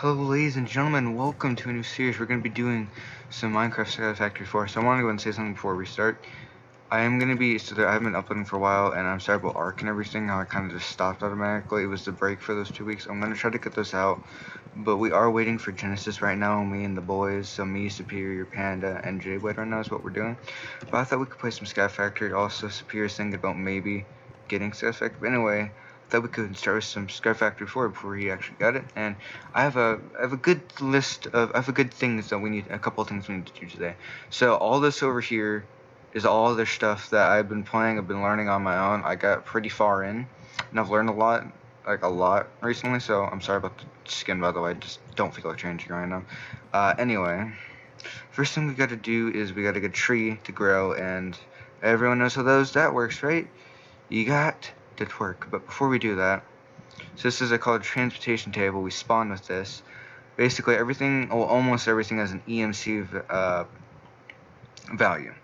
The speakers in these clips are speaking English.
Hello ladies and gentlemen, welcome to a new series. We're going to be doing some Minecraft Sky Factory 4. So I want to go and say something before we start. I haven't been uploading for a while, and I'm sorry about Ark and everything, how I kind of just stopped automatically. It was the break for those 2 weeks. I'm going to try to get those out, but we are waiting for Genesis right now, me and the boys. So me, Superior, Panda, and J-Wade right now is what we're doing. But I thought we could play some Sky Factory. Also, Superior's thinking about maybe getting Sky Factory. But anyway, I thought we could start with some Sky Factory 4 before he actually got it. And I have a good things that we need, a couple of things we need to do today. So all this over here is all the stuff that I've been playing, I've been learning on my own. I got pretty far in, and I've learned a lot recently, so I'm sorry about the skin, by the way. I just don't feel like changing right now. Anyway, first thing we gotta do is we gotta get a tree to grow, and everyone knows how that works, right? You got to twerk. But before we do that, so this is called a transportation table. We spawn with this. Basically everything, well, almost everything has an EMC value.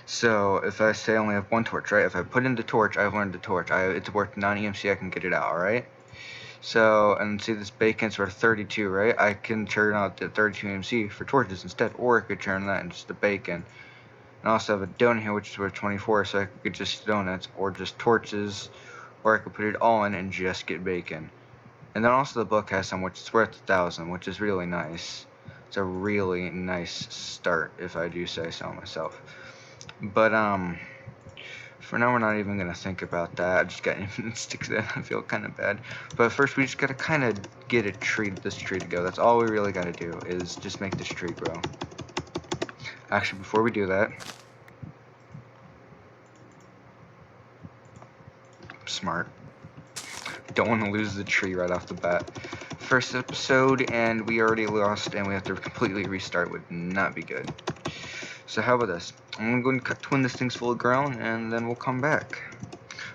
So if I say I only have one torch, right? If I put in the torch, I've learned the torch. It's worth 9 EMC, I can get it out, right? So, and see this bacon's worth 32, right? I can turn out the 32 EMC for torches instead, or I could turn that into just the bacon. And I also have a donut here, which is worth 24, so I could get just donuts, or just torches, or I could put it all in and just get bacon. And then also the book has some, which is worth 1,000, which is really nice. It's a really nice start, if I do say so myself. But for now we're not even gonna think about that. I just got infinite sticks in. I feel kind of bad. But first we just gotta kind of get this tree to go. That's all we really gotta do, is just make this tree grow. Actually, before we do that, smart. Don't want to lose the tree right off the bat. First episode, and we already lost, and we have to completely restart. Would not be good. So how about this? I'm going to cut when this thing's full of ground, and then we'll come back.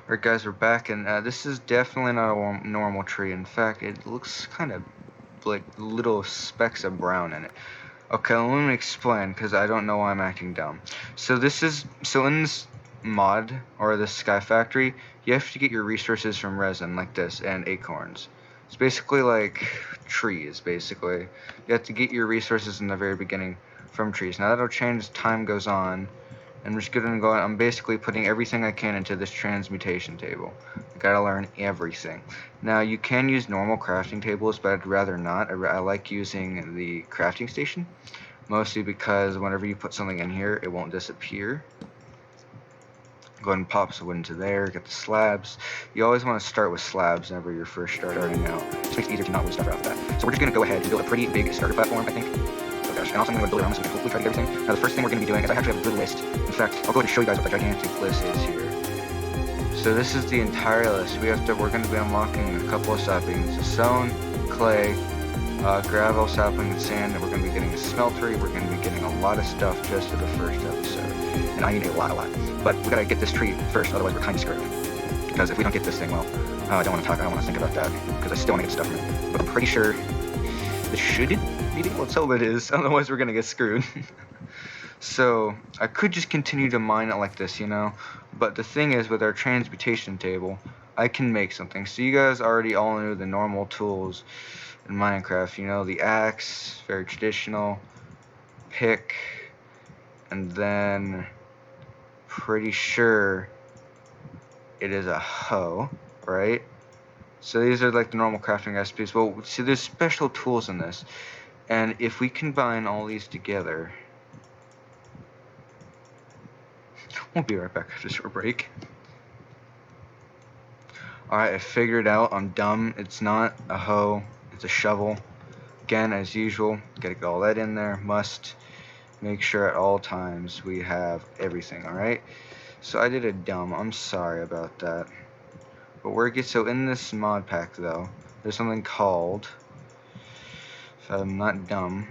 Alright guys, we're back, and this is definitely not a normal tree. In fact, it looks kind of like little specks of brown in it. Okay, let me explain, because I don't know why I'm acting dumb. So in this mod, or this Sky Factory, you have to get your resources from resin, like this, and acorns. It's basically like trees, basically. You have to get your resources in the very beginning from trees. Now that'll change as time goes on. I'm just gonna go. I'm basically putting everything I can into this transmutation table. I gotta learn everything. Now you can use normal crafting tables, but I'd rather not. I like using the crafting station, mostly because whenever you put something in here, it won't disappear. Go ahead and pop some wood into there. Get the slabs. You always want to start with slabs whenever you're first starting out. It makes it easier to not lose stuff right off that. So we're just gonna go ahead and build a pretty big starter platform, I think. And also I'm going to build around this so we can hopefully try to get everything. Now the first thing we're going to be doing is I actually have a good list. In fact, I'll go ahead and show you guys what the gigantic list is here. So this is the entire list. We're going to be unlocking a couple of saplings. Stone, clay, gravel, sapling, and sand. And we're going to be getting a smeltery. We're going to be getting a lot of stuff just for the first episode. And I need a lot. But we got to get this tree first, otherwise we're kind of screwed. Because if we don't get this thing, well, I don't want to think about that. Because I still want to get stuff from it. But I'm pretty sure this should. Let's hope it is, otherwise we're gonna get screwed. So I could just continue to mine it like this, you know, but the thing is, with our transmutation table, I can make something. So you guys already all know the normal tools in Minecraft, you know, the axe, very traditional, pick, and then pretty sure it is a hoe, right? So these are like the normal crafting recipes. Well, see, there's special tools in this. And if we combine all these together, we'll be right back after a short break. Alright, I figured it out. I'm dumb. It's not a hoe, it's a shovel. Again, as usual, gotta get all that in there. Must make sure at all times we have everything, alright? So I did a dumb. I'm sorry about that. But so in this mod pack, though, there's something called, if I'm not dumb,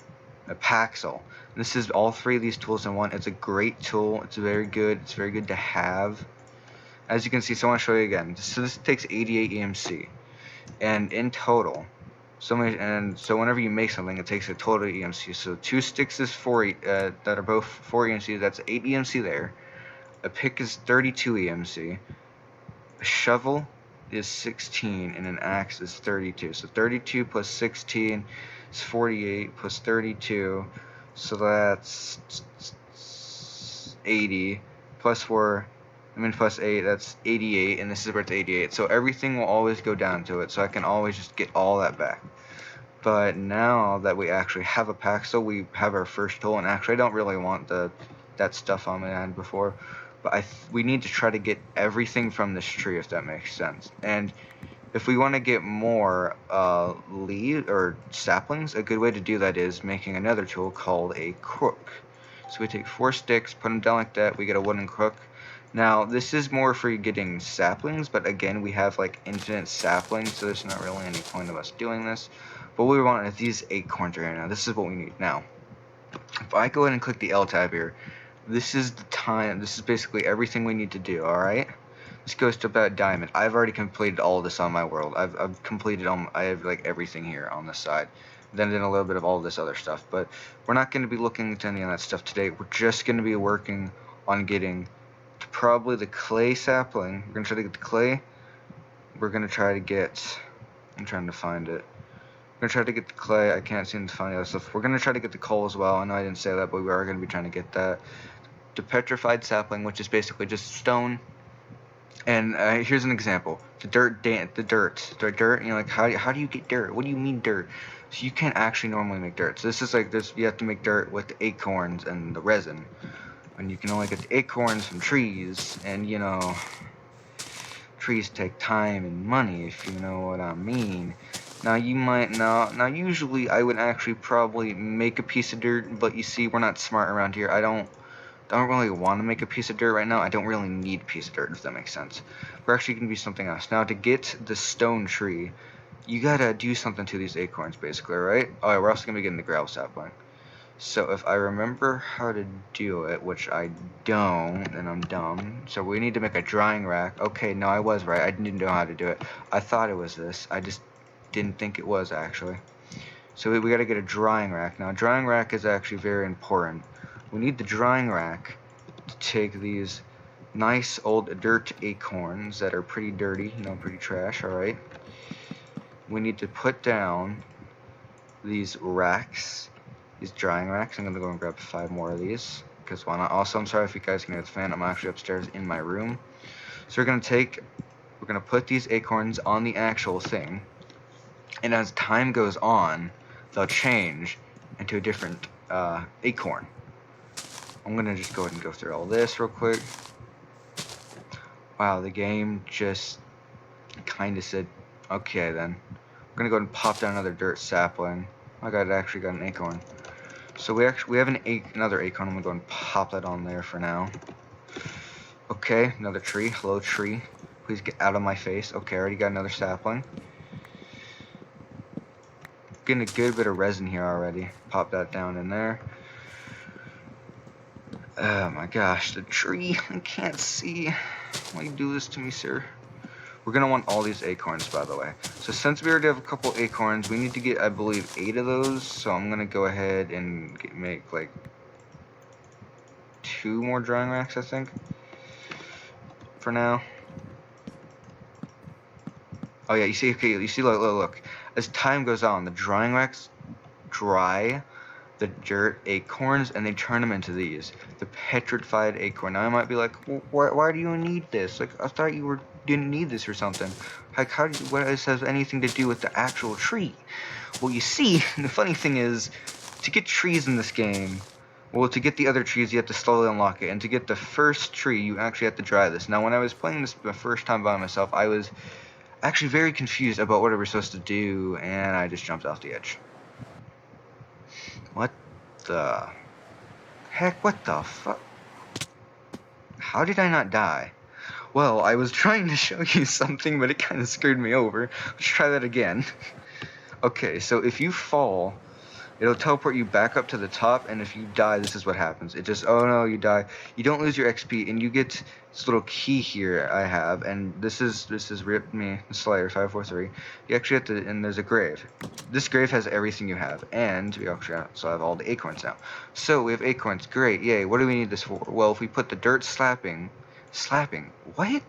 a Paxel. This is all three of these tools in one. It's a great tool. It's very good. It's very good to have. As you can see, so I want to show you again. So this takes 88 EMC, and in total, so whenever you make something, it takes a total EMC. So 2 sticks is 4 that are both 4 EMC. That's 8 EMC there. A pick is 32 EMC. A shovel is 16, and an axe is 32. So 32 plus 16. It's 48 plus 32, so that's 80 plus 4. Plus 8, that's 88, and this is where it's 88. So everything will always go down to it, so I can always just get all that back. But now that we actually have a pack, so we have our first tool, and actually I don't really want that stuff on my hand before, but we need to try to get everything from this tree, if that makes sense. And if we want to get more leaves or saplings, a good way to do that is making another tool called a crook. So we take 4 sticks, put them down like that, we get a wooden crook. Now, this is more for getting saplings, but again, we have like infinite saplings, so there's not really any point of us doing this. But what we want is these acorns right now. This is what we need. Now, if I go ahead and click the L tab here, this is the time, this is basically everything we need to do, alright? This goes to about diamond. I've already completed all of this on my world. I've completed I have like everything here on this side. Then a little bit of all this other stuff, but we're not going to be looking into any of that stuff today. We're just going to be working on getting to probably the clay sapling. We're going to try to get the clay. We're going to try to get, I'm trying to find it. We're going to try to get the clay. I can't seem to find the other stuff. We're going to try to get the coal as well. I know I didn't say that, but we are going to be trying to get that. The petrified sapling, which is basically just stone. And here's an example: the dirt. You know, like how do you get dirt? What do you mean dirt? So you can't actually normally make dirt. So this is like this. You have to make dirt with the acorns and the resin, and you can only get the acorns from trees. And you know, trees take time and money, if you know what I mean. Now you might now usually I would actually probably make a piece of dirt, but you see we're not smart around here. I don't really want to make a piece of dirt right now. I don't really need a piece of dirt, if that makes sense. We're actually going to do something else. Now, to get the stone tree, you got to do something to these acorns, basically, right? Oh, yeah, we're also going to be getting the gravel sapling. So, if I remember how to do it, which I don't, and I'm dumb. So, we need to make a drying rack. Okay, no, I was right. I didn't know how to do it. I thought it was this. I just didn't think it was, actually. So, we got to get a drying rack. Now, a drying rack is actually very important. We need the drying rack to take these nice old dirt acorns that are pretty dirty, you know, pretty trash, alright? We need to put down these racks, these drying racks. I'm going to go and grab 5 more of these, because why not? Also, I'm sorry if you guys can hear the fan. I'm actually upstairs in my room. So we're going to put these acorns on the actual thing, and as time goes on, they'll change into a different acorn. I'm going to just go ahead and go through all this real quick. Wow, the game just kind of said, okay then. We're going to go ahead and pop down another dirt sapling. Oh, I actually got an acorn. So we have another acorn. I'm going to go ahead and pop that on there for now. Okay, another tree. Hello, tree. Please get out of my face. Okay, I already got another sapling. Getting a good bit of resin here already. Pop that down in there. Oh my gosh, the tree. I can't see. Why you do this to me, sir? We're going to want all these acorns, by the way. So since we already have a couple acorns, we need to get, I believe, 8 of those. So I'm going to go ahead and make like 2 more drying racks, I think, for now. Oh yeah, you see, okay, you see, look. As time goes on, the drying racks dry the dirt acorns, and they turn them into these, the petrified acorn. Now I might be like, well, why do you need this? Like, I thought you didn't need this or something. Like, what this has anything to do with the actual tree? Well, you see, the funny thing is, to get trees in this game, well, to get the other trees, you have to slowly unlock it, and to get the first tree, you actually have to dry this. Now, when I was playing this the first time by myself, I was actually very confused about what I was supposed to do, and I just jumped off the edge. What the heck? What the fuck? How did I not die? Well, I was trying to show you something, but it kind of screwed me over. Let's try that again. Okay, so if you fall, it'll teleport you back up to the top, and if you die, this is what happens. It just, oh no, you die. You don't lose your XP, and you get this little key here I have, and this is Rip Me, Slayer 543. You actually have to, and there's a grave. This grave has everything you have, and we actually also have all the acorns now. So we have acorns, great, yay. What do we need this for? Well, if we put the dirt slapping, what?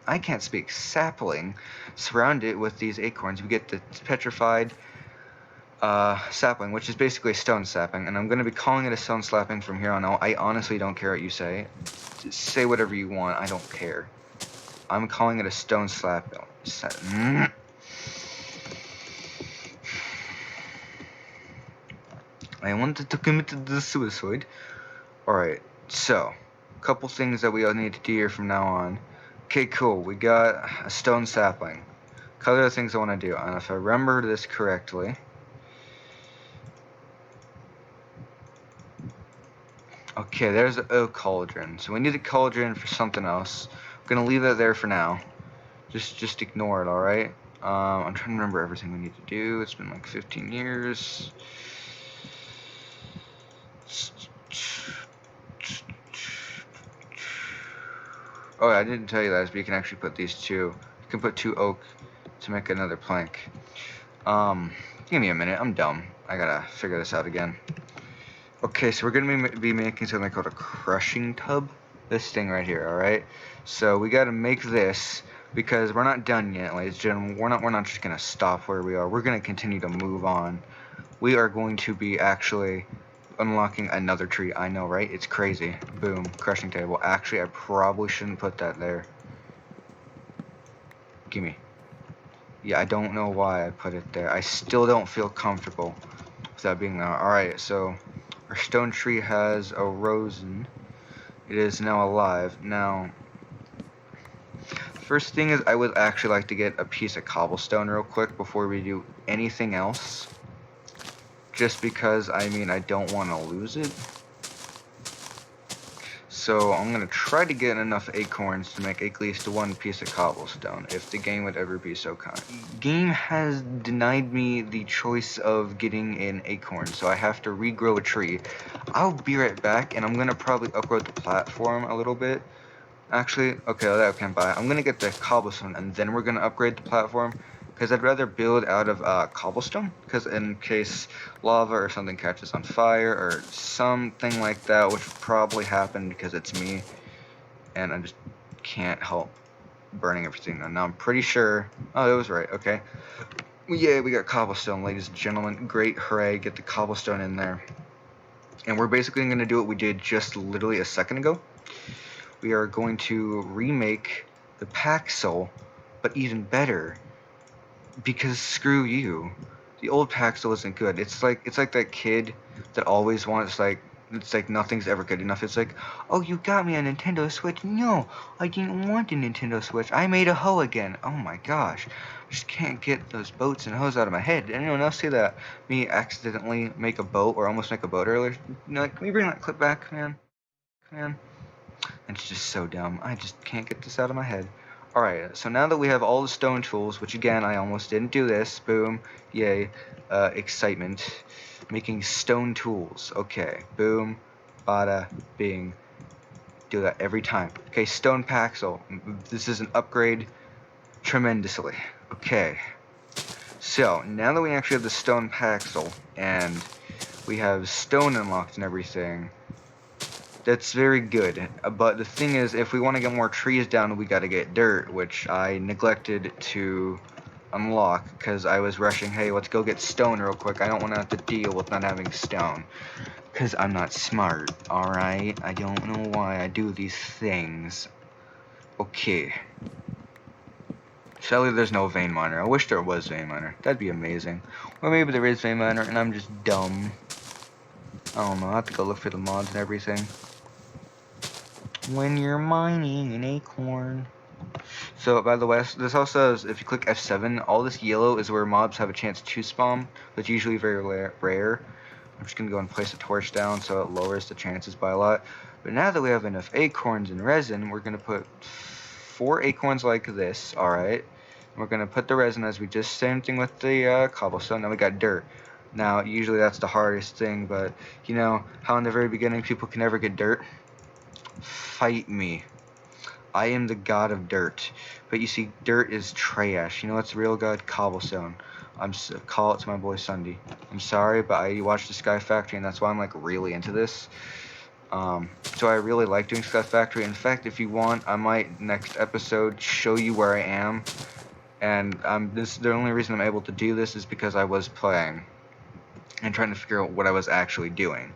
I can't speak. Sapling, surround it with these acorns. We get the petrified sapling, which is basically a stone sapling, and I'm going to be calling it a stone sapling from here on out. I honestly don't care what you say. Just say whatever you want. I don't care. I'm calling it a stone sapling. I wanted to commit the suicide. Alright, so, a couple things that we all need to do here from now on. Okay, cool, we got a stone sapling. A couple other things I want to do, and if I remember this correctly... Okay, there's an oak cauldron, so we need a cauldron for something else. I'm gonna leave that there for now. Just ignore it, alright? I'm trying to remember everything we need to do. It's been like 15 years. Oh, I didn't tell you that, but you can actually put these two. You can put 2 oak to make another plank. Give me a minute. I'm dumb. I gotta figure this out again. Okay, so we're gonna be making something called a crushing tub. This thing right here, alright? So we gotta make this because we're not done yet, ladies and gentlemen. We're not just gonna stop where we are. We're gonna continue to move on. We are going to be actually unlocking another tree. I know, right? It's crazy. Boom. Crushing table. Actually, I probably shouldn't put that there. Gimme. Yeah, I don't know why I put it there. I still don't feel comfortable with that being there. Alright, so our stone tree has arisen. It is now alive. Now, first thing is I would actually like to get a piece of cobblestone real quick before we do anything else. Just because, I mean, I don't want to lose it. So I'm going to try to get enough acorns to make at least 1 piece of cobblestone, if the game would ever be so kind. Game has denied me the choice of getting an acorn, so I have to regrow a tree. I'll be right back, and I'm going to probably upgrade the platform a little bit. Actually, okay, that I can buy. I'm going to get the cobblestone, and then we're going to upgrade the platform. Because I'd rather build out of cobblestone, because in case lava or something catches on fire or something like that, which would probably happen because it's me, and I just can't help burning everything. And now I'm pretty sure, oh, it was right, okay. Yeah, we got cobblestone, ladies and gentlemen. Great, hooray, get the cobblestone in there. And we're basically going to do what we did just literally a second ago. We are going to remake the Paxel, but even better. Because screw you, the old Paxel isn't good. It's like that kid that always wants it's like nothing's ever good enough. It's like, oh, you got me a Nintendo Switch. No, I didn't want a Nintendo Switch. I made a hoe again. Oh my gosh, I just can't get those boats and hoes out of my head. Did anyone else see that? Me accidentally make a boat or almost make a boat earlier? You know, like, can we bring that clip back, man? It's just so dumb. I just can't get this out of my head. Alright, so now that we have all the stone tools, which again, I almost didn't do this, boom, yay, excitement, making stone tools, okay, boom, bada, bing, do that every time. Okay, stone Paxel, this is an upgrade tremendously, okay, so, now that we actually have the stone Paxel, and we have stone unlocked and everything, that's very good, but the thing is, if we want to get more trees down, we gotta get dirt, which I neglected to unlock, because I was rushing, hey, let's go get stone real quick, I don't want to have to deal with not having stone, because I'm not smart, alright? I don't know why I do these things. Okay. Sadly, there's no vein miner. I wish there was vein miner. That'd be amazing. Or maybe there is vein miner, and I'm just dumb. I don't know, I have to go look for the mods and everything. When you're mining an acorn. So, by the way, this also says if you click F7, all this yellow is where mobs have a chance to spawn, but it's usually very rare. I'm just going to go and place a torch down so it lowers the chances by a lot. But now that we have enough acorns and resin, we're going to put 4 acorns like this, alright. We're going to put the resin as we just, same thing with the cobblestone, now we got dirt. Now, usually that's the hardest thing, but you know how in the very beginning people can never get dirt? Fight me. I am the god of dirt. But you see, dirt is trash. You know what's the real god? Cobblestone. Call it to my boy Sunday. I'm sorry, but I watched the Sky Factory, and that's why I'm like really into this. So I really like doing Sky Factory. In fact, if you want, I might next episode show you where I am. And the only reason I'm able to do this is because I was playing. and trying to figure out what I was actually doing,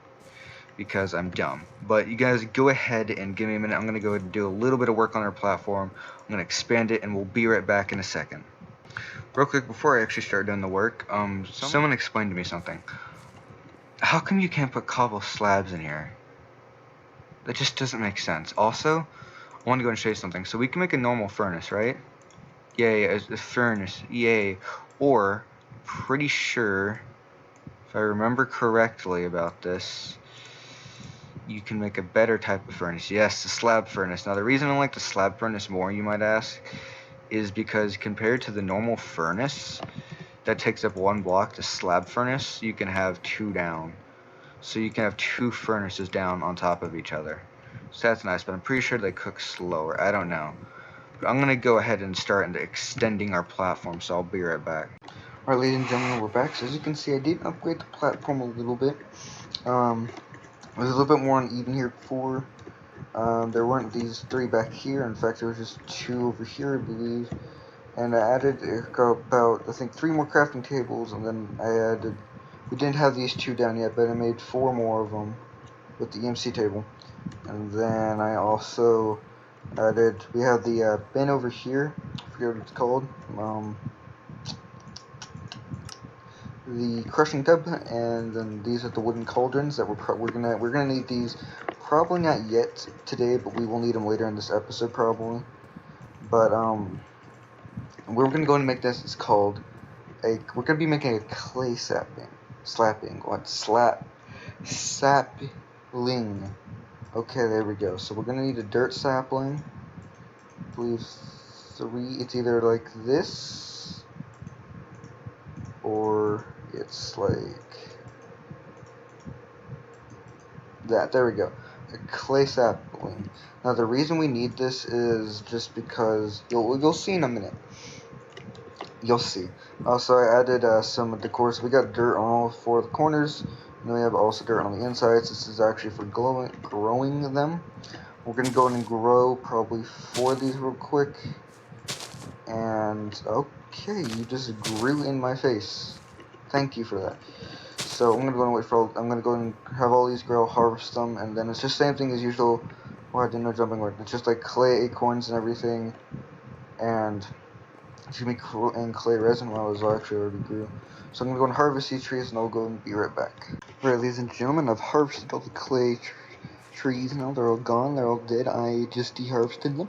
because I'm dumb. But you guys go ahead and give me a minute. I'm going to go ahead and do a little bit of work on our platform. I'm going to expand it, and we'll be right back in a second. Real quick, before I actually start doing the work, someone explained to me something. How come you can't put cobble slabs in here? That just doesn't make sense. Also, I want to go and show you something. So we can make a normal furnace, right? Yay, a furnace, yay. Or, pretty sure, if I remember correctly about this, you can make a better type of furnace. Yes, the slab furnace. Now, the reason I like the slab furnace more, you might ask, is because compared to the normal furnace that takes up 1 block, the slab furnace, you can have 2 down. So you can have 2 furnaces down on top of each other. So that's nice, but I'm pretty sure they cook slower. I don't know. But I'm going to go ahead and start into extending our platform, so I'll be right back. Alright, ladies and gentlemen, we're back. So as you can see, I did upgrade the platform a little bit. It was a little bit more uneven here before. There weren't these 3 back here. In fact, there was just 2 over here, I believe. And I added about, I think, 3 more crafting tables, and then I added, we didn't have these 2 down yet, but I made 4 more of them with the EMC table. And then I also added, we have the bin over here, I forget what it's called, the crushing tub, and then these are the wooden cauldrons that we're gonna need these, probably not yet today, but we will need them later in this episode probably. But we're gonna go and make this. It's called we're gonna be making a clay sapling. Sapling. Okay, there we go. So we're gonna need a dirt sapling. I believe 3. It's either like this, or it's like that. There we go. A clay sapling. Now the reason we need this is just because you'll see in a minute. You'll see. Also, I added some of the decor. We got dirt on all 4 of the corners, and we have also dirt on the insides. This is actually for growing them. We're going to go in and grow probably 4 of these real quick. And, okay, you just grew in my face. Thank you for that. So, I'm going to go and wait for I'm going to go and have all these grow, harvest them, and then it's just the same thing as usual. Oh, I didn't know jumping word. It's just like clay acorns and everything. And and clay resin while it actually already grew. So I'm going to go and harvest these trees, and I'll go and be right back. Alright, ladies and gentlemen, I've harvested all the clay trees now. They're all gone. They're all dead. I just deharvested them.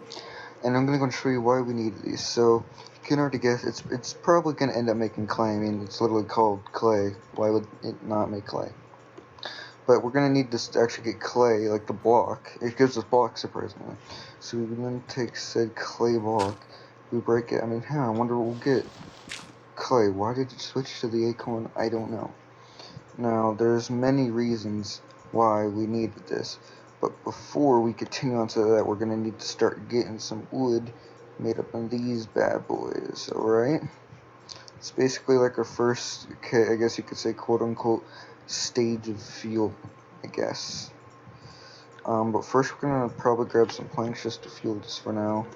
And I'm going to go and show you why we need these. So, you can already guess, it's probably going to end up making clay. I mean, it's literally called clay. Why would it not make clay? But we're going to need this to actually get clay, like the block. It gives us blocks, surprisingly. So we're going to take said clay block. We break it. I mean, I wonder what we'll get. Clay. Why did it switch to the acorn? I don't know. Now, there's many reasons why we needed this. But before we continue on to that, we're going to need to start getting some wood made up in these bad boys. Alright? It's basically like our first, I guess you could say, quote-unquote, stage of fuel, I guess. But first we're going to probably grab some planks just to fuel this for now.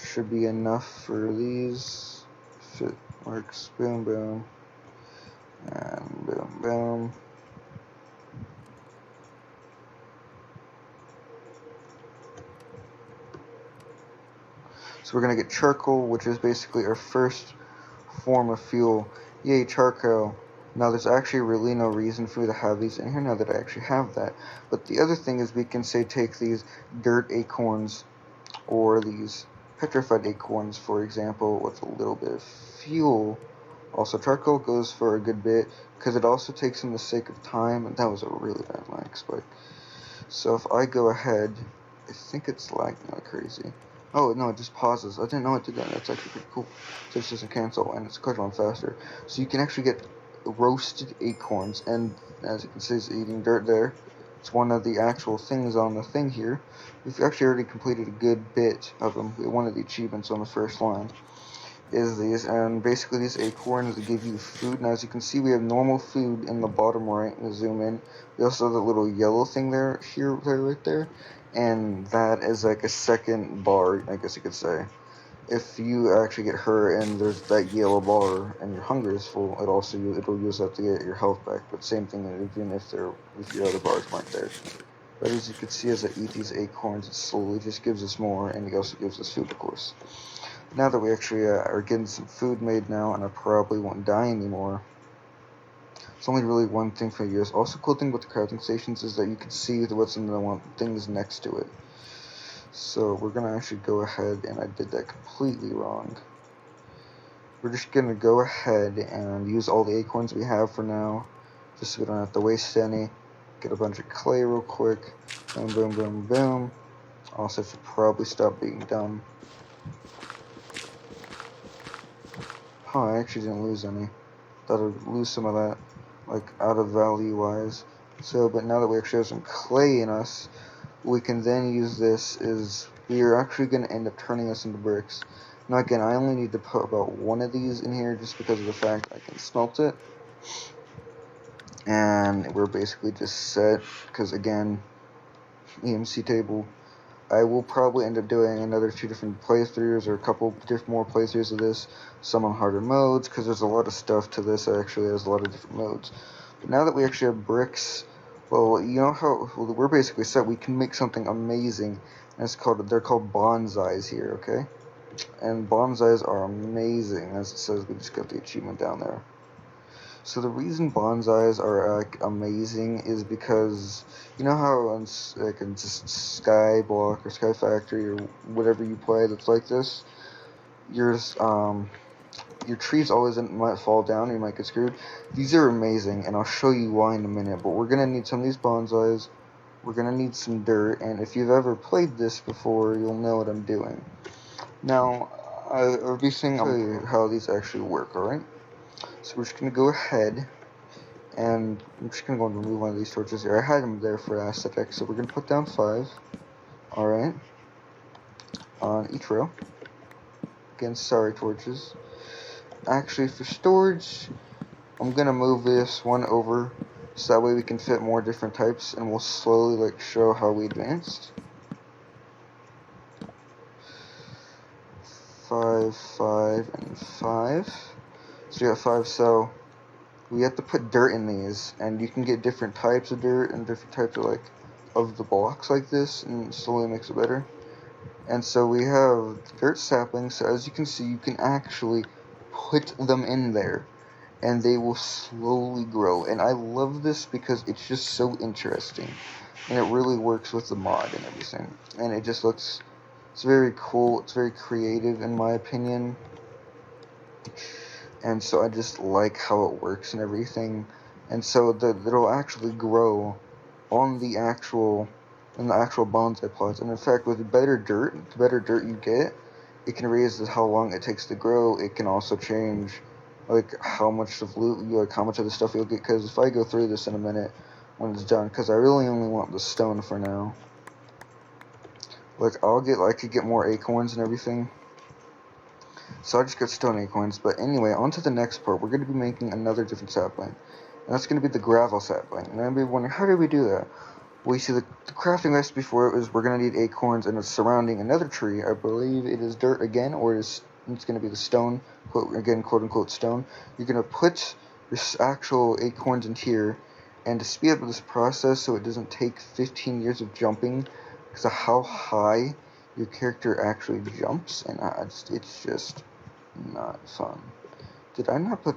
Should be enough for these. Fit works. Boom, boom. And boom, boom. So we're going to get charcoal, which is basically our first form of fuel. Yay, charcoal. Now there's actually really no reason for me to have these in here now that I actually have that. But the other thing is we can say take these dirt acorns or these petrified acorns, for example, with a little bit of fuel. Also, charcoal goes for a good bit because it also takes in the sake of time, and that was a really bad lag spike. So if I go ahead, I think it's lagging like crazy. Oh no, it just pauses. I didn't know it did that. That's actually pretty cool. So it doesn't cancel, and it's quite a lot faster. So you can actually get roasted acorns, and as you can see, it's eating dirt there. It's one of the actual things on the thing here. We've actually already completed a good bit of them. One of the achievements on the first line is these, and basically these acorns give you food. Now as you can see, we have normal food in the bottom right. We'll zoom in. We also have the little yellow thing there, right there, and that is like a second bar, I guess you could say. if you actually get hurt and there's that yellow bar and your hunger is full, it'll use that to get your health back. But same thing even if your other bars weren't there. But as you can see, as I eat these acorns, it slowly just gives us more, and it also gives us food, of course. Now that we actually are getting some food made now, and I probably won't die anymore. It's only really one thing for years. Also, cool thing with the crafting stations is that you can see what's in the things next to it. So we're gonna actually go ahead, and I did that completely wrong. We're just gonna go ahead and use all the acorns we have for now, just so we don't have to waste any. Get a bunch of clay real quick. Boom, boom, boom, boom. Also, should probably stop being dumb. I actually didn't lose any. Thought I'd lose some of that, like out of value wise. So, but now that we actually have some clay in us, we can then use this is we are actually going to end up turning this into bricks. Now again, I only need to put about one of these in here just because of the fact I can smelt it. And we're basically just set, because again, EMC table. I will probably end up doing another 2 different playthroughs or a couple more playthroughs of this, some on harder modes, because there's a lot of stuff to this. Actually, there's a lot of different modes. But now that we actually have bricks, well, you know how we're basically set. We can make something amazing, and they're called bonsais here, okay? And bonsais are amazing, as it says. We just got the achievement down there. So the reason bonsais are amazing is because you know how on like in just Skyblock or Sky Factory or whatever you play that's like this, your trees always might fall down, you might get screwed. These are amazing, and I'll show you why in a minute. But we're gonna need some of these bonsais. We're gonna need some dirt, and if you've ever played this before, you'll know what I'm doing. Now, I'll be saying I'll show you how these actually work. All right. So we're just gonna go ahead. And I'm just going to go and remove one of these torches here. I had them there for aesthetic, so we're going to put down 5. Alright. On each row. Again, sorry, torches. Actually, for storage, I'm going to move this one over, so that way we can fit more different types, and we'll slowly, show how we advanced. 5, 5, and 5. So we got 5, so we have to put dirt in these, and you can get different types of dirt and different types of the blocks like this, and slowly makes it better. And so we have dirt saplings, so as you can see, you can actually put them in there, and they will slowly grow. And I love this because it's just so interesting, and it really works with the mod and everything. And it just looks, it's very cool, it's very creative in my opinion. And so I just like how it works and everything. And so it'll actually grow on the actual bonsai plots. And in fact, with the better dirt you get, it can raise how long it takes to grow. It can also change how much of how much of the stuff you'll get. Because if I go through this in a minute when it's done, because I really only want the stone for now. I could get more acorns and everything. So I just got stone acorns, but anyway, on to the next part. We're going to be making another different sapling, and that's going to be the gravel sapling. And I'll be wondering, how did we do that? Well, you see, the crafting recipe for it is we're going to need acorns, and it's surrounding another tree. I believe it is dirt again, or it's going to be the stone, quote-unquote stone. You're going to put this actual acorns in here, and to speed up this process so it doesn't take 15 years of jumping, because of how high your character actually jumps, and it's just not fun. Did I not put...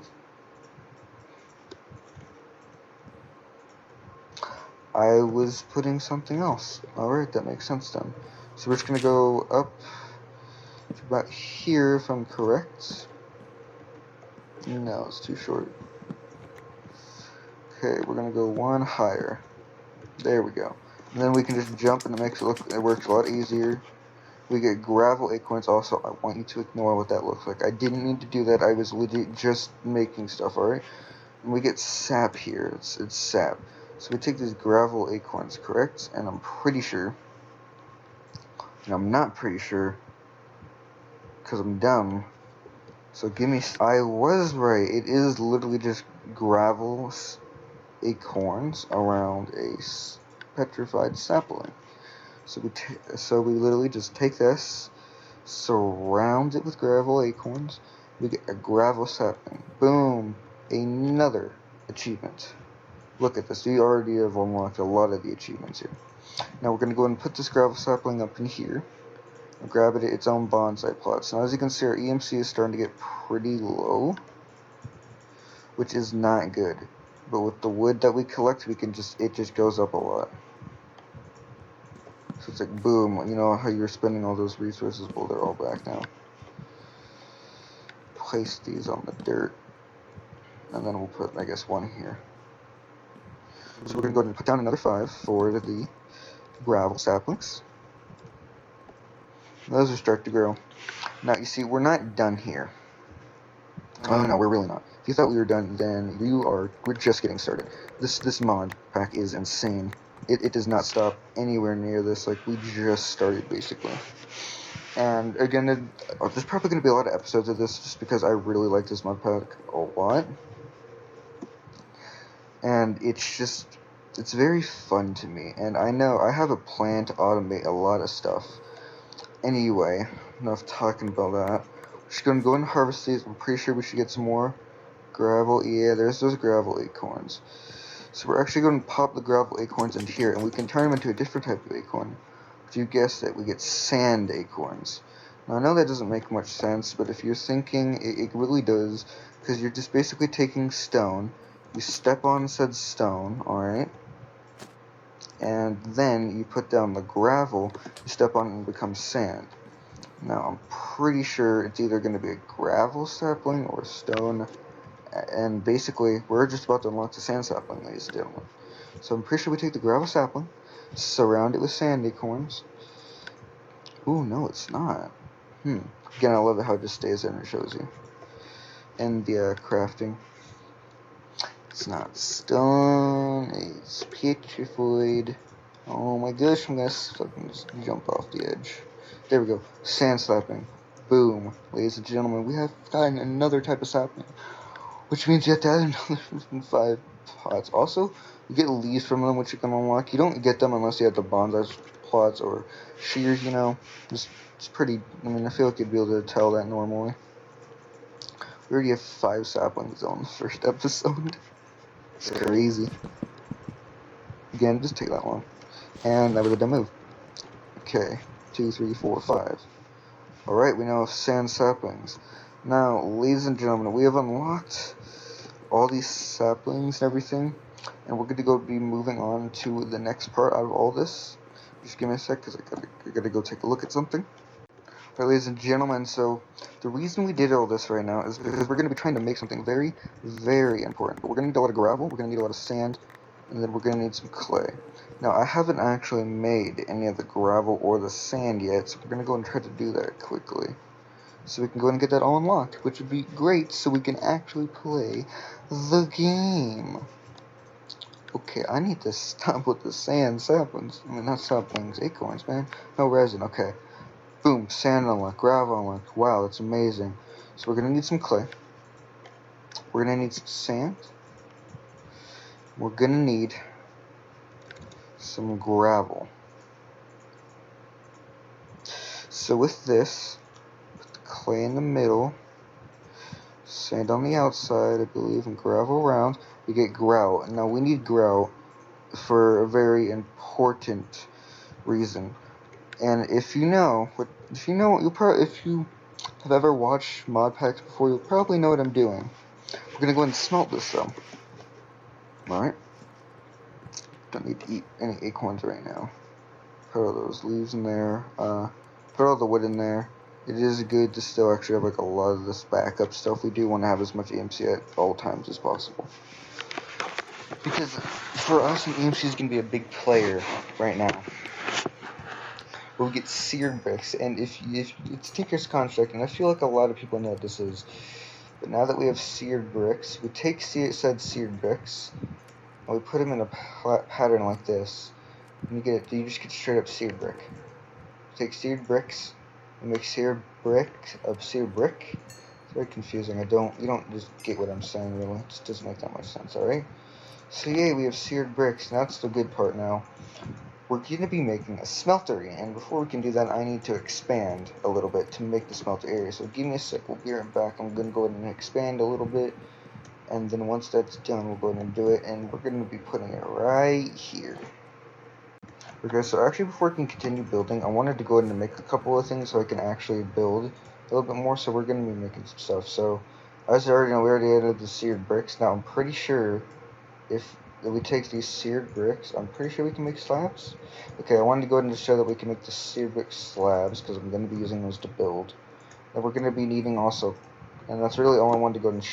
I was putting something else. Alright, that makes sense then. So we're just going to go up to about here, if I'm correct. No, it's too short. Okay, we're going to go one higher. There we go. And then we can just jump, and it works a lot easier. We get gravel acorns also. I want you to ignore what that looks like. I didn't need to do that. I was legit just making stuff, alright? And we get sap here. It's sap. So we take these gravel acorns, correct? And I'm pretty sure, and I'm not pretty sure, because I'm dumb. So I was right. It is literally just gravel acorns around a petrified sapling. So we literally just take this, surround it with gravel acorns, we get a gravel sapling. Boom! Another achievement. Look at this, we already have unlocked a lot of the achievements here. Now we're going to go and put this gravel sapling up in here, and grab it at its own bonsai plot. So now as you can see, our EMC is starting to get pretty low, which is not good. But with the wood that we collect, it just goes up a lot. So it's like boom, you know how you were spending all those resources, well they're all back now. Place these on the dirt, and then we'll put, I guess, one here. So we're going to go ahead and put down another 5 for the gravel saplings. Those are starting to grow. Now you see, we're not done here. Oh no, we're really not. If you thought we were done, then we're just getting started. This mod pack is insane. It does not stop anywhere near this. Like, we just started basically. And again, there's probably going to be a lot of episodes of this just because I really like this mod pack a lot. And it's very fun to me. And I know I have a plan to automate a lot of stuff. Anyway, enough talking about that. We're just going to go and harvest these. I'm pretty sure we should get some more gravel. Yeah, there's those gravel acorns. So we're actually going to pop the gravel acorns into here, and we can turn them into a different type of acorn. If you guessed it, we get sand acorns. Now I know that doesn't make much sense, but if you're thinking, it really does, because you're just basically taking stone, you step on said stone, alright, and then you put down the gravel, you step on it and it becomes sand. Now I'm pretty sure it's either going to be a gravel sapling or stone, and basically we're just about to unlock the sand sapling, ladies and gentlemen. So I'm pretty sure we take the gravel sapling, surround it with sand acorns. Ooh, no, it's not. Again, I love it how it just stays there and it shows you. And the crafting. It's not stone, it's petrified. Oh my gosh, I'm gonna fucking just jump off the edge. There we go. Sand slapping. Boom. Ladies and gentlemen, we have gotten another type of sapling, which means you have to add another 5 pots. Also, you get leaves from them, which you can unlock. You don't get them unless you have the bonsai plots or shears, you know. It's pretty, I mean, I feel like you'd be able to tell that normally. We already have 5 saplings on the first episode. It's crazy. Again, just take that long. And that was a dumb move. Okay, 2, 3, 4, 5. Alright, we now have sand saplings. Now, ladies and gentlemen, we have unlocked all these saplings and everything, and we're going to go be moving on to the next part out of all this. Just give me a sec, because I gotta go take a look at something. Alright, ladies and gentlemen, so the reason we did all this right now is because we're going to be trying to make something very, very important. But we're going to need a lot of gravel, we're going to need a lot of sand, and then we're going to need some clay. Now, I haven't actually made any of the gravel or the sand yet, so we're going to go and try to do that quickly. So we can go and get that all unlocked, which would be great, so we can actually play the game. Okay, I need to stop with the sand saplings. I mean, not saplings, acorns, man. No resin, okay. Boom, sand unlocked, gravel unlocked. Wow, that's amazing. So we're going to need some clay. We're going to need some sand. We're going to need some gravel. So with this, put the clay in the middle, sand on the outside, I believe, and gravel around. We get grout. Now we need grout for a very important reason. And if you have ever watched mod packs before, you'll probably know what I'm doing. We're gonna go ahead and smelt this though. Alright. Don't need to eat any acorns right now. Put all those leaves in there. Put all the wood in there. It is good to still actually have like a lot of this backup stuff. We do want to have as much EMC at all times as possible. Because for us, an EMC is going to be a big player right now. We'll get seared bricks, and if it's Tinker's Construct, and I feel like a lot of people know what this is. But now that we have seared bricks, we take said seared bricks, and we put them in a pattern like this. And you just get straight up seared brick. Take seared bricks, and make seared brick of seared brick. It's very confusing. You don't just get what I'm saying really. It just doesn't make that much sense, alright? So yeah, we have seared bricks. Now that's the good part now. we're going to be making a smeltery, and before we can do that, I need to expand a little bit to make the smelter area. So give me a sec, we'll be right back. I'm going to go ahead and expand a little bit, and then once that's done, we'll go ahead and do it, and we're going to be putting it right here. Okay, so actually before we can continue building, I wanted to go ahead and make a couple of things so I can actually build a little bit more, so we're going to be making some stuff. So, as I already know, we already added the seared bricks. Now, I'm pretty sure if we take these seared bricks, I'm pretty sure we can make slabs. Okay, I wanted to go ahead and show that we can make the seared brick slabs, because I'm going to be using those to build. And we're going to be needing also, and that's really all I wanted to go ahead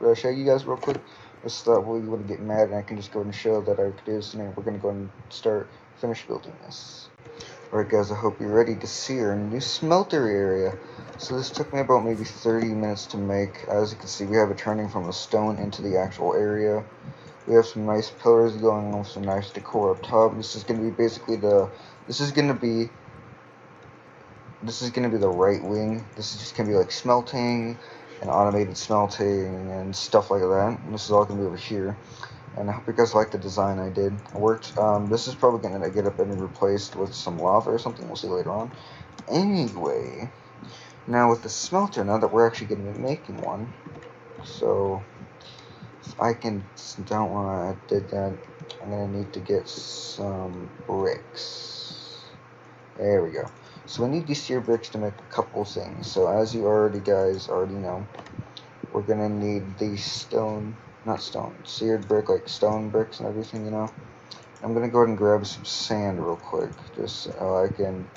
and show you guys real quick, just so that we wouldn't get mad and I can just go ahead and show that I could do this, and then we're going to go ahead and finish building this. Alright guys, I hope you're ready to see our new smelter area. So this took me about maybe 30 minutes to make. As you can see, we have it turning from the stone into the actual area. We have some nice pillars going on with some nice decor up top. This is going to be basically this is going to be the right wing. This is just going to be like smelting and automated smelting and stuff like that. And this is all going to be over here. And I hope you guys like the design I did. It worked. This is probably going to get up and replaced with some lava or something. We'll see later on. Anyway, now with the smelter, now that we're actually going to be making one, so if I can down when I did that, I'm going to need to get some bricks. There we go. So we need these seared bricks to make a couple things. So as you guys already know, we're going to need these seared brick, like stone bricks and everything, you know. I'm gonna go ahead and grab some sand real quick, just so I can,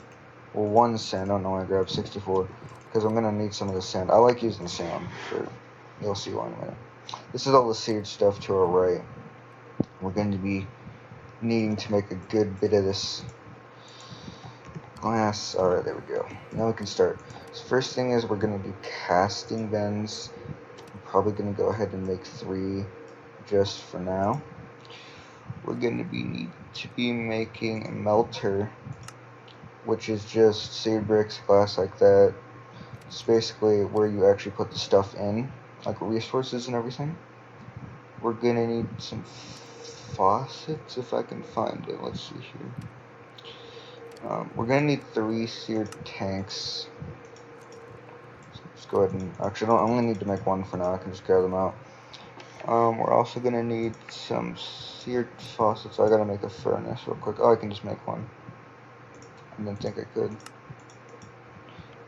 well, one sand, I don't know why I grabbed 64, because I'm gonna need some of the sand. I like using sand, but you'll see why in a minute. This is all the seared stuff to our right. We're going to be needing to make a good bit of this glass. Alright, there we go. Now we can start. So first thing is we're gonna do casting bends. Probably going to go ahead and make 3 just for now. We're going to need to be making a melter, which is just seared bricks, glass like that. It's basically where you actually put the stuff in, like resources and everything. We're going to need some faucets if I can find it. Let's see here. We're going to need 3 seared tanks. Let's go ahead and, actually I only need to make 1 for now, I can just grab them out. We're also going to need some seared faucets. I gotta make a furnace real quick. Oh, I can just make one. I didn't think I could. And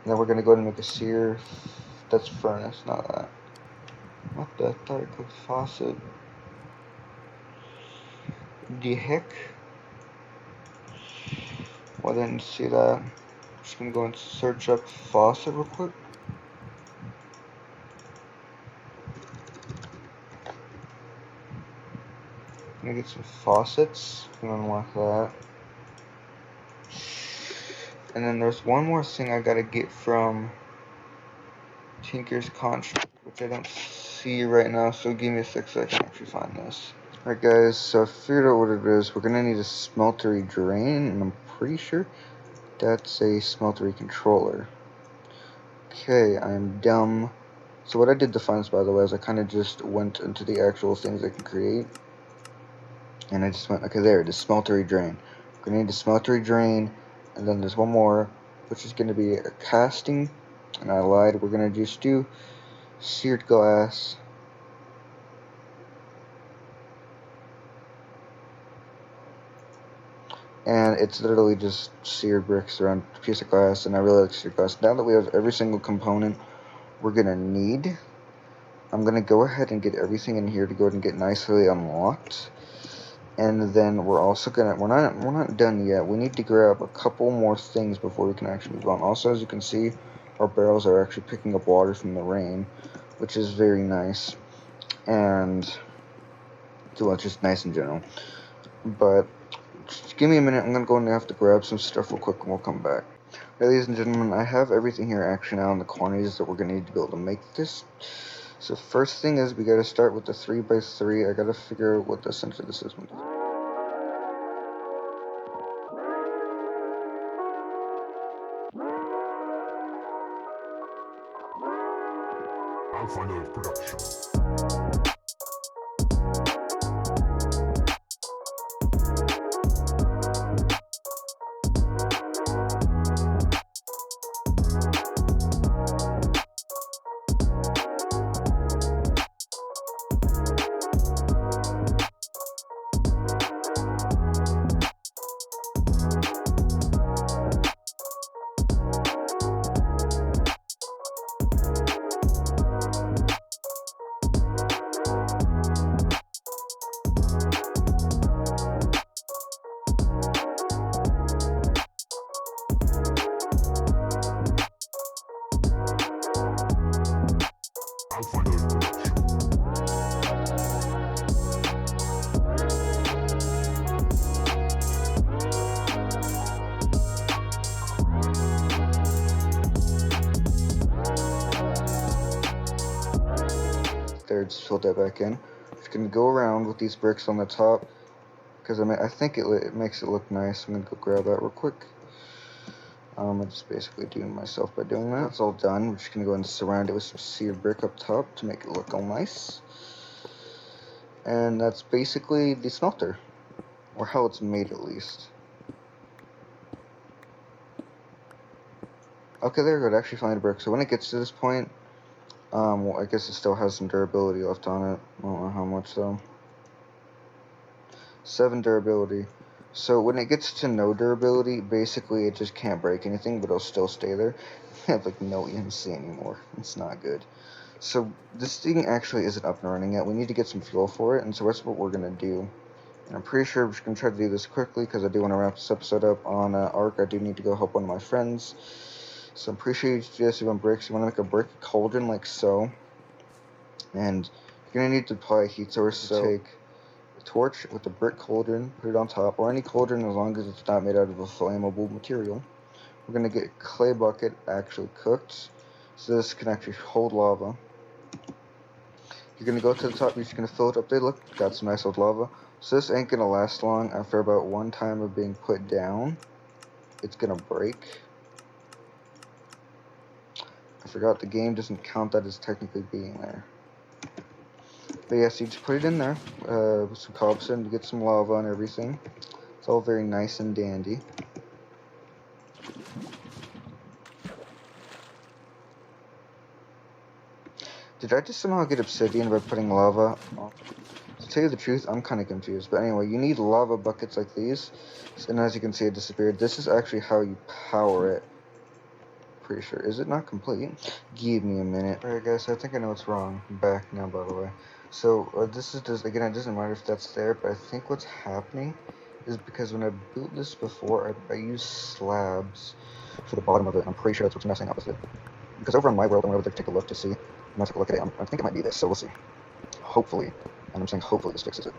then we're going to go ahead and make a sear. That's furnace, not that. What the? I thought I clicked faucet. The heck? Well, I didn't see that. Just going to go and search up faucet real quick. I'm gonna get some faucets and unlock that. And then there's one more thing I gotta get from Tinker's Construct, which I don't see right now, so give me a sec so I can actually find this. Alright guys, so I figured out what it is. We're gonna need a smeltery drain, and I'm pretty sure that's a smeltery controller. Okay, I'm dumb. So what I did to find this, by the way, is I kind of just went into the actual things I can create. And I just went, okay, there, the smeltery drain. We're going to need a smeltery drain, and then there's one more, which is going to be a casting, and I lied, we're going to just do seared glass. And it's literally just seared bricks around a piece of glass, and I really like seared glass. Now that we have every single component we're going to need, I'm going to go ahead and get everything in here to go ahead and get nicely unlocked. And then we're also gonna, we're not done yet. We need to grab a couple more things before we can actually move on. Also, as you can see, our barrels are actually picking up water from the rain, which is very nice. And, well, it's just nice in general. But, just give me a minute. I'm gonna go and have to grab some stuff real quick and we'll come back. Ladies and gentlemen, I have everything here actually now in the quantities that we're gonna need to be able to make this. So first thing is we gotta start with the 3x3. I gotta figure out what the center of this is. Alphanerd production. just filled that back in. Just gonna go around with these bricks on the top, because I think it makes it look nice. I'm gonna go grab that real quick. I'm just basically doing myself by doing that. That's all done. We're just gonna go and surround it with some seared brick up top to make it look all nice. And that's basically the smelter, or how it's made at least. Okay, there we go. It actually found a brick. So when it gets to this point, well, I guess it still has some durability left on it. I don't know how much though. 7 durability. So when it gets to no durability, basically it just can't break anything, but it'll still stay there. I have like no EMC anymore. It's not good. So this thing actually isn't up and running yet. We need to get some fuel for it, and so that's what we're gonna do. And I'm pretty sure I'm just gonna try to do this quickly because I do want to wrap this episode up on Arc. I do need to go help one of my friends. So I'm pretty sure you just do on bricks. You want to make a brick cauldron like so, and you're gonna need to apply a heat source. So take a torch with a brick cauldron, put it on top, or any cauldron as long as it's not made out of a flammable material. We're gonna get a clay bucket actually cooked, so this can actually hold lava. You're gonna go to the top. You're just gonna fill it up. There, look, got some nice old lava. So this ain't gonna last long. After about 1 time of being put down, it's gonna break. I forgot the game doesn't count that as technically being there. But yeah, so you just put it in there with some cobblestone to get some lava and everything. It's all very nice and dandy. Did I just somehow get obsidian by putting lava on? To tell you the truth, I'm kind of confused. But anyway, you need lava buckets like these. And as you can see, it disappeared. This is actually how you power it. Pretty sure. Is it not complete? Give me a minute. Alright guys, I think I know what's wrong. I'm back now, by the way. So this is just, again, it doesn't matter if that's there, but I think what's happening is because when I built this before, I used slabs for the bottom of it. I'm pretty sure that's what's messing up with it. Because over on my world, I went over there to take a look to see. And I took a look at it. I think it might be this, so we'll see. Hopefully. And I'm saying hopefully this fixes it.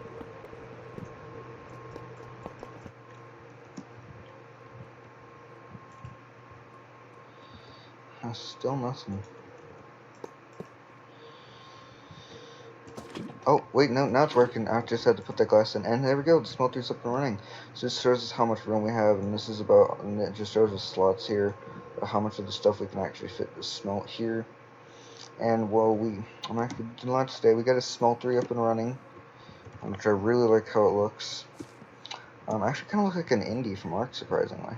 Still nothing. Oh, wait, no, now it's working. I just had to put that glass in. And there we go, the smelter's up and running. So this shows us how much room we have, and this is about, and it just shows us slots here, how much of the stuff we can actually fit to smelt here. And, well, I'm actually doing a lot today. We got a smeltery up and running, which I really like how it looks. Actually kind of look like an indie from Ark, surprisingly.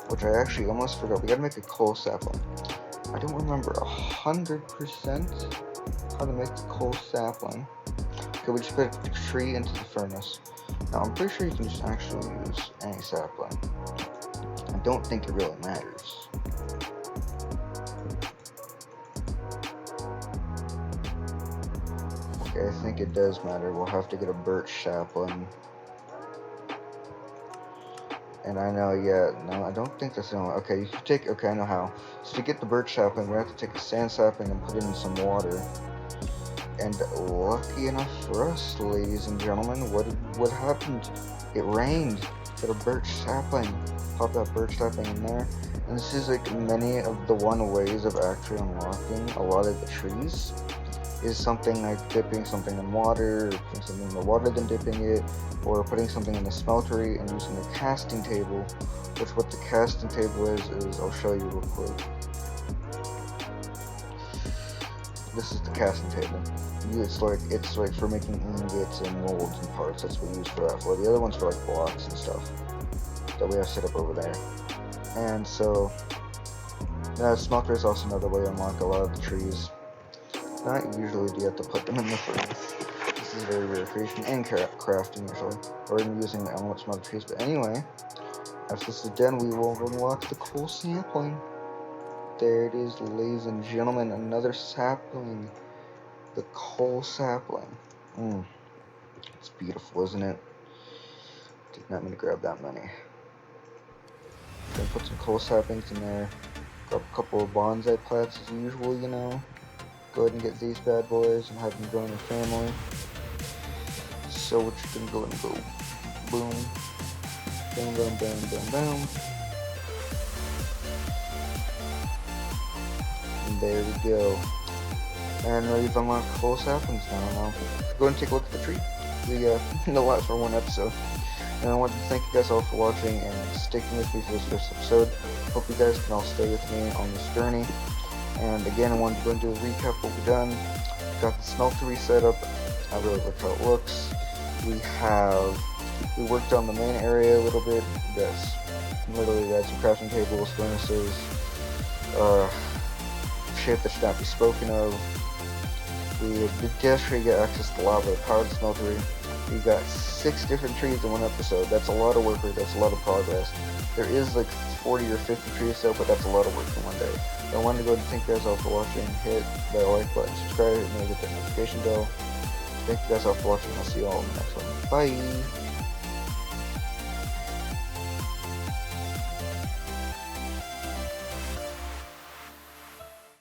Which I actually almost forgot. We gotta make a coal sapling. I don't remember 100% how to make the coal sapling. Okay, we just put the tree into the furnace. Now, I'm pretty sure you can just actually use any sapling. I don't think it really matters. Okay, I think it does matter. We'll have to get a birch sapling. And I know, yeah, no, I don't think that's the only one. Okay, you can take, okay, I know how. So to get the birch sapling, we have to take a sand sapling and put it in some water. And lucky enough for us, ladies and gentlemen, what happened? It rained. Got a birch sapling. Pop that birch sapling in there. And this is like many of the ways of actually unlocking a lot of the trees. Is something like dipping something in water, or putting something in the water then dipping it, or putting something in the smeltery and using a casting table, which what the casting table is I'll show you real quick. This is the casting table. It's like for making ingots and molds and parts. That's what we use for that for. The other one's for like blocks and stuff that we have set up over there. And so, smelter is also another way to unlock a lot of the trees. Not usually do you have to put them in the furnace. This is very rare creation and crafting usually, or using the elements from other trees. But anyway, after this is done, we will unlock the coal sapling. There it is, ladies and gentlemen, another sapling. The coal sapling. It's beautiful, isn't it? Did not mean to grab that many. Gonna put some coal saplings in there. Drop a couple of bonsai plants as usual, you know. Go ahead and get these bad boys and have them join the family. So we're just gonna go and go boom, boom, boom, boom, boom, boom. And there we go. And we've unlocked full saplings now. Go and take a look at the tree. We no last for one episode. And I wanted to thank you guys all for watching and sticking with me for this first episode. Hope you guys can all stay with me on this journey. And again, I wanted to go and do a recap of what we've done. Got the smeltery set up. I really like how it looks. We worked on the main area a little bit. Yes, literally got some crafting tables, furnaces, shit that should not be spoken of. We did yesterday get access to lava, powered smeltery. We got 6 different trees in one episode. That's a lot of work, that's a lot of progress. There is like 40 or 50 trees still, but that's a lot of work in one day. I wanted to go and thank you guys all for watching. Hit that like button, subscribe, and hit that notification bell. Thank you guys all for watching. I'll see you all in the next one. Bye!